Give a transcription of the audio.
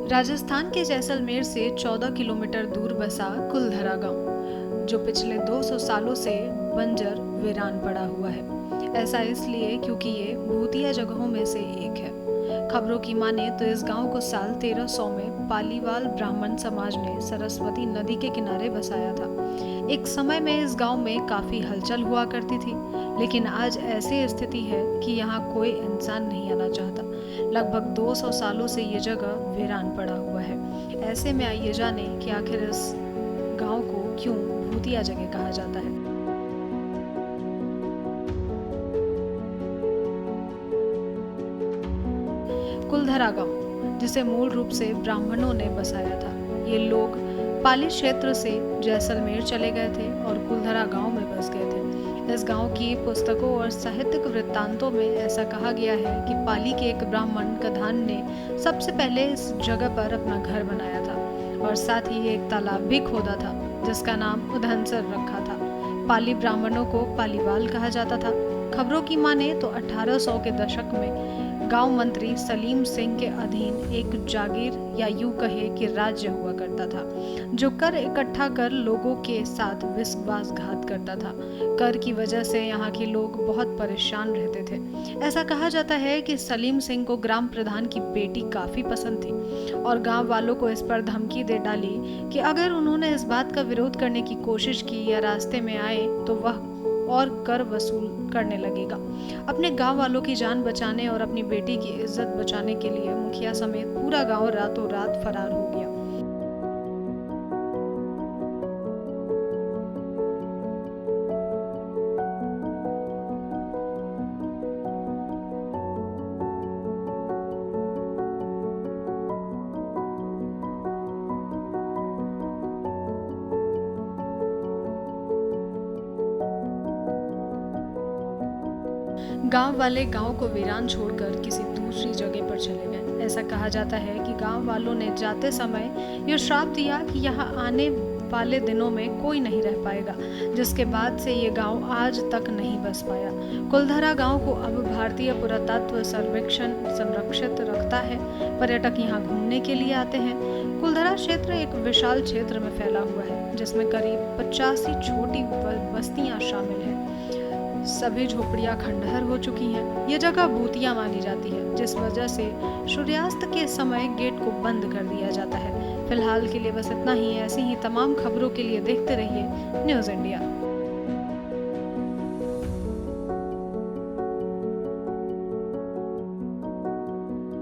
राजस्थान के जैसलमेर से 14 किलोमीटर दूर बसा कुलधरा गांव, जो पिछले 200 सालों से बंजर वीरान पड़ा हुआ है। ऐसा इसलिए क्योंकि ये भूतिया जगहों में से एक है। खबरों की माने तो इस गांव को साल 1300 में पालीवाल ब्राह्मण समाज ने सरस्वती नदी के किनारे बसाया था। एक समय में इस गांव में काफी हलचल हुआ करती थी, लेकिन आज ऐसी स्थिति है कि यहाँ कोई इंसान नहीं आना चाहता। लगभग 200 सालों से ये जगह वीरान पड़ा हुआ है। ऐसे में आइए जाने कि आखिर इस गांव को क्यों भूतिया जगह कहा जाता है। कुलधरा गांव, जिसे मूल रूप से ब्राह्मणों ने बसाया था। ये लोग पाली क्षेत्र से जैसलमेर चले गए थे और कुलधरा गांव में बस गए थे। इस गांव की पुस्तकों और साहित्यिक वृत्तांतों में ऐसा कहा गया है कि पाली के एक ब्राह्मण कधान ने सबसे पहले इस जगह पर अपना घर बनाया था और साथ ही एक तालाब भी खोदा था, जिसका नाम उधनसर रखा था। पाली ब्राह्मणों को पालीवाल कहा जाता था। खबरों की माने तो 1800 के दशक में गांव मंत्री सलीम सिंह के अधीन एक जागीर या यूं कहे कि राज्य हुआ करता था, जो कर इकट्ठा कर लोगों के साथ विश्वासघात करता था। कर की वजह से यहाँ के लोग बहुत परेशान रहते थे। ऐसा कहा जाता है कि सलीम सिंह को ग्राम प्रधान की बेटी काफी पसंद थी और गांव वालों को इस पर धमकी दे डाली कि अगर उन्होंने इस बात का विरोध करने की कोशिश की या रास्ते में आए तो वह और कर वसूल करने लगेगा। अपने गांव वालों की जान बचाने और अपनी बेटी की इज्जत बचाने के लिए मुखिया समेत पूरा गांव रातों रात फरार हो गया। गांव वाले गांव को वीरान छोड़कर किसी दूसरी जगह पर चले गए। ऐसा कहा जाता है कि गांव वालों ने जाते समय यह श्राप दिया कि यहाँ आने वाले दिनों में कोई नहीं रह पाएगा, जिसके बाद से ये गांव आज तक नहीं बस पाया। कुलधरा गांव को अब भारतीय पुरातत्व सर्वेक्षण संरक्षित रखता है। पर्यटक यहाँ घूमने के लिए आते हैं। कुलधरा क्षेत्र एक विशाल क्षेत्र में फैला हुआ है, जिसमें करीब 85 छोटी बस्तियां शामिल हैं। सभी झोपड़ियां खंडहर हो चुकी हैं। ये जगह भूतिया मानी जाती है, जिस वजह से सूर्यास्त के समय गेट को बंद कर दिया जाता है। फिलहाल के लिए बस इतना ही। ऐसी ही तमाम खबरों के लिए देखते रहिए न्यूज़ इंडिया।